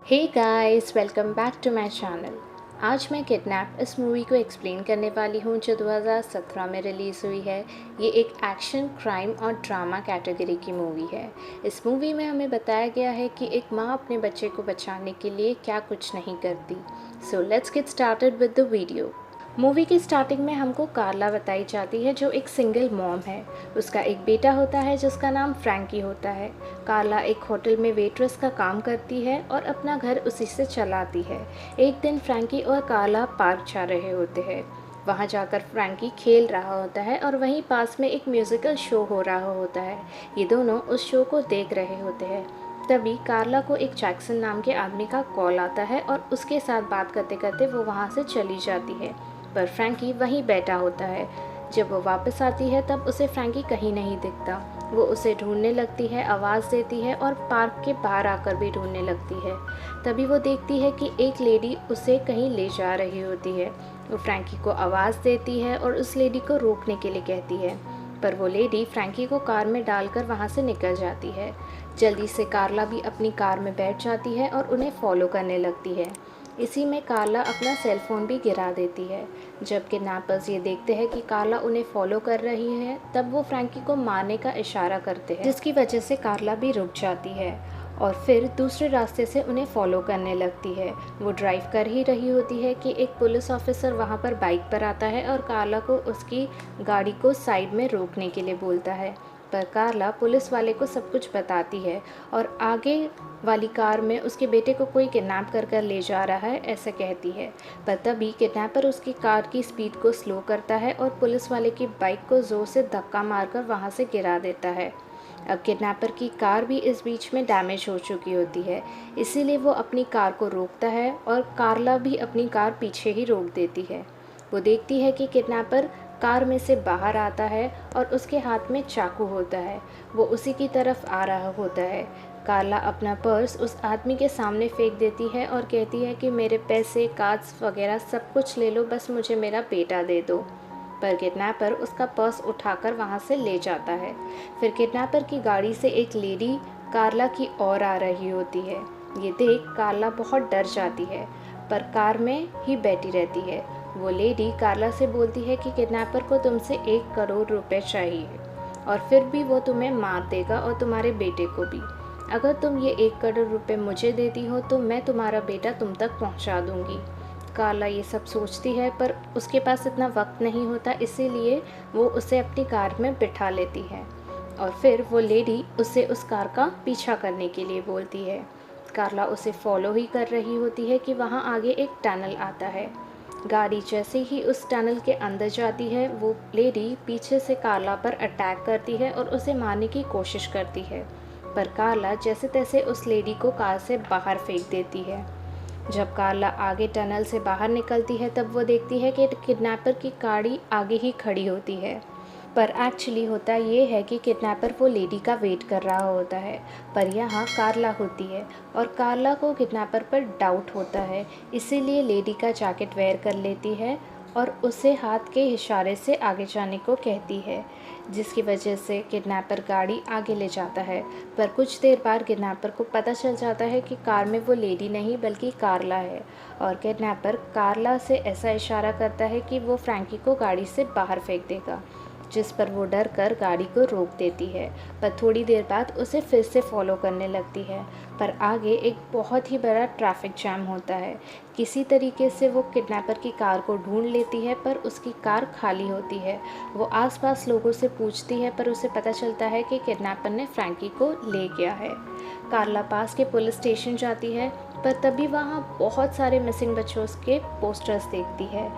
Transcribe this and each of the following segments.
Hey guys, welcome back to my channel. आज मैं kidnap इस मूवी को एक्सप्लेन करने वाली हूँ जो 2017 में रिलीज़ हुई है। ये एक एक्शन, क्राइम और ड्रामा कैटेगरी की मूवी है। इस मूवी में हमें बताया गया है कि एक माँ अपने बच्चे को बचाने के लिए क्या कुछ नहीं करती। So let's get started with the video. Movie की स्टार्टिंग में हमको कार्ला बताई जाती है जो एक सिंगल मॉम है। उसका एक बेटा होता है जिसका नाम फ्रैंकी होता है। कार्ला एक होटल में वेट्रेस का काम करती है और अपना घर उसी से चलाती है। एक दिन फ्रैंकी और कार्ला पार्क जा रहे होते हैं। वहाँ जाकर फ्रैंकी खेल रहा होता है और वहीं पास में एक म्यूज़िकल शो हो रहा होता है। ये दोनों उस शो को देख रहे होते हैं। तभी कार्ला को एक जैक्सन नाम के आदमी का कॉल आता है और उसके साथ बात करते करते वो वहाँ से चली जाती है। पर फ्रैंकी वहीं बैठा होता है। जब वो वापस आती है तब उसे फ्रैंकी कहीं नहीं दिखता। वो उसे ढूंढने लगती है, आवाज़ देती है और पार्क के बाहर आकर भी ढूंढने लगती है। तभी वो देखती है कि एक लेडी उसे कहीं ले जा रही होती है। वो फ्रैंकी को आवाज़ देती है और उस लेडी को रोकने के लिए कहती है, पर वो लेडी फ्रैंकी को कार में डालकर वहाँ से निकल जाती है। जल्दी से कार्ला भी अपनी कार में बैठ जाती है और उन्हें फॉलो करने लगती है। इसी में कार्ला अपना सेल फोन भी गिरा देती है। जब किडनैपर्स ये देखते हैं कि कार्ला उन्हें फॉलो कर रही है तब वो फ्रैंकी को मारने का इशारा करते हैं, जिसकी वजह से कार्ला भी रुक जाती है और फिर दूसरे रास्ते से उन्हें फॉलो करने लगती है। वो ड्राइव कर ही रही होती है कि एक पुलिस ऑफिसर वहाँ पर बाइक पर आता है और कार्ला को उसकी गाड़ी को साइड में रोकने के लिए बोलता है। पर कार्ला पुलिस वाले को सब कुछ बताती है और आगे वाली कार में उसके बेटे को कोई किडनैप कर ले जा रहा है ऐसा कहती है। पर तभी किडनैपर उसकी कार की स्पीड को स्लो करता है और पुलिस वाले की बाइक को ज़ोर से धक्का मारकर वहाँ से गिरा देता है। अब किडनैपर की कार भी इस बीच में डैमेज हो चुकी होती है, इसीलिए वो अपनी कार को रोकता है और कार्ला भी अपनी कार पीछे ही रोक देती है। वो देखती है कि किडनैपर कार में से बाहर आता है और उसके हाथ में चाकू होता है। वो उसी की तरफ आ रहा होता है। कार्ला अपना पर्स उस आदमी के सामने फेंक देती है और कहती है कि मेरे पैसे, कार्ड्स वगैरह सब कुछ ले लो, बस मुझे मेरा बेटा दे दो। पर किडनैपर उसका पर्स उठाकर वहाँ से ले जाता है। फिर किडनैपर की गाड़ी से एक लेडी कार्ला की ओर आ रही होती है। ये देख कार्ला बहुत डर जाती है, पर कार में ही बैठी रहती है। वो लेडी कार्ला से बोलती है कि किडनैपर को तुमसे 1 करोड़ रुपए चाहिए और फिर भी वो तुम्हें मार देगा और तुम्हारे बेटे को भी। अगर तुम ये 1 करोड़ रुपए मुझे देती हो तो मैं तुम्हारा बेटा तुम तक पहुंचा दूंगी। कार्ला ये सब सोचती है पर उसके पास इतना वक्त नहीं होता, इसीलिए वो उसे अपनी कार में बिठा लेती है और फिर वो लेडी उसे उस कार का पीछा करने के लिए बोलती है। कार्ला उसे फॉलो ही कर रही होती है कि वहाँ आगे एक टनल आता है। गाड़ी जैसे ही उस टनल के अंदर जाती है वो लेडी पीछे से कार्ला पर अटैक करती है और उसे मारने की कोशिश करती है, पर कार्ला जैसे तैसे उस लेडी को कार से बाहर फेंक देती है। जब कार्ला आगे टनल से बाहर निकलती है तब वो देखती है कि किडनैपर की गाड़ी आगे ही खड़ी होती है, पर एक्चुअली होता ये है कि किडनैपर वो लेडी का वेट कर रहा होता है, पर यहाँ कार्ला होती है और कार्ला को किडनैपर पर डाउट होता है, इसीलिए लेडी का जैकेट वेयर कर लेती है और उसे हाथ के इशारे से आगे जाने को कहती है, जिसकी वजह से किडनैपर गाड़ी आगे ले जाता है। पर कुछ देर बाद किडनैपर को पता चल जाता है कि कार में वो लेडी नहीं बल्कि कार्ला है और किडनैपर कार्ला से ऐसा इशारा करता है कि वो फ्रैंकी को गाड़ी से बाहर फेंक देगा, जिस पर वो डर कर गाड़ी को रोक देती है। पर थोड़ी देर बाद उसे फिर से फॉलो करने लगती है, पर आगे एक बहुत ही बड़ा ट्रैफिक जैम होता है। किसी तरीके से वो किडनैपर की कार को ढूंढ लेती है पर उसकी कार खाली होती है। वो आसपास लोगों से पूछती है पर उसे पता चलता है कि किडनैपर ने फ्रैंकी को ले गया है। कार्ला पास के पुलिस स्टेशन जाती है पर तभी वहाँ बहुत सारे मिसिंग बच्चों के पोस्टर्स देखती है।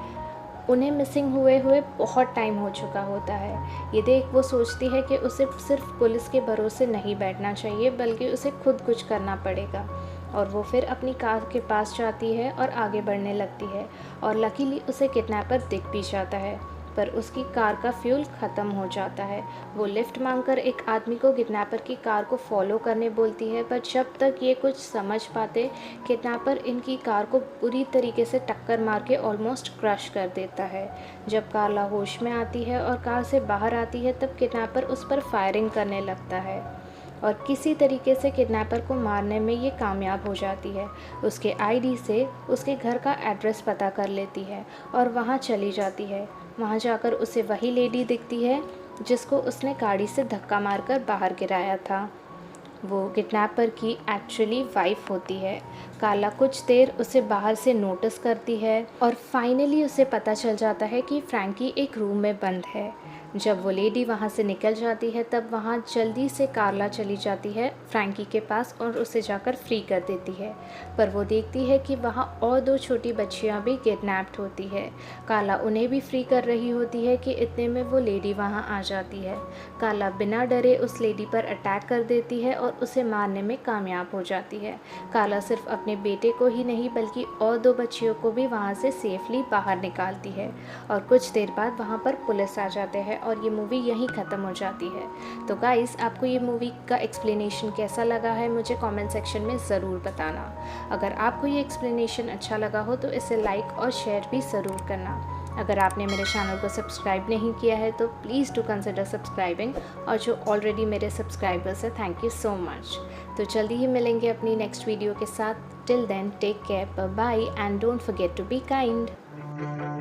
उन्हें मिसिंग हुए हुए बहुत टाइम हो चुका होता है। ये देख वो सोचती है कि उसे सिर्फ पुलिस के भरोसे नहीं बैठना चाहिए बल्कि उसे खुद कुछ करना पड़ेगा और वो फिर अपनी कार के पास जाती है और आगे बढ़ने लगती है और लकीली उसे किडनैपर दिख भी जाता है, पर उसकी कार का फ्यूल ख़त्म हो जाता है। वो लिफ्ट मांगकर एक आदमी को किडनैपर की कार को फॉलो करने बोलती है, पर जब तक ये कुछ समझ पाते किडनैपर इनकी कार को पूरी तरीके से टक्कर मार के ऑलमोस्ट क्रश कर देता है। जब कार्ला होश में आती है और कार से बाहर आती है तब किडनैपर उस पर फायरिंग करने लगता है। और किसी तरीके से किडनैपर को मारने में ये कामयाब हो जाती है। उसके आईडी से उसके घर का एड्रेस पता कर लेती है और वहाँ चली जाती है। वहाँ जाकर उसे वही लेडी दिखती है जिसको उसने गाड़ी से धक्का मारकर बाहर गिराया था। वो किडनैपर की एक्चुअली वाइफ होती है। काला कुछ देर उसे बाहर से नोटिस करती है और फाइनली उसे पता चल जाता है कि फ्रैंकी एक रूम में बंद है। जब वो लेडी वहाँ से निकल जाती है तब वहाँ जल्दी से कार्ला चली जाती है फ्रैंकी के पास और उसे जाकर फ्री कर देती है। पर वो देखती है कि वहाँ और 2 छोटी बच्चियाँ भी किडनैप्ड होती है। काला उन्हें भी फ्री कर रही होती है कि इतने में वो लेडी वहाँ आ जाती है। काला बिना डरे उस लेडी पर अटैक कर देती है और उसे मारने में कामयाब हो जाती है। काला सिर्फ अपने बेटे को ही नहीं बल्कि और 2 बच्चियों को भी वहाँ से सेफली बाहर निकालती है और कुछ देर बाद वहाँ पर पुलिस आ जाते हैं और ये मूवी यहीं ख़त्म हो जाती है। तो गाइस, आपको ये मूवी का एक्सप्लेनेशन कैसा लगा है मुझे कमेंट सेक्शन में ज़रूर बताना। अगर आपको ये एक्सप्लेनेशन अच्छा लगा हो तो इसे लाइक और शेयर भी ज़रूर करना। अगर आपने मेरे चैनल को सब्सक्राइब नहीं किया है तो प्लीज़ डू कंसिडर सब्सक्राइबिंग, और जो ऑलरेडी मेरे सब्सक्राइबर्स हैं, थैंक यू सो मच। तो जल्दी ही मिलेंगे अपनी नेक्स्ट वीडियो के साथ। Till then, take care, bye bye and don't forget to be kind.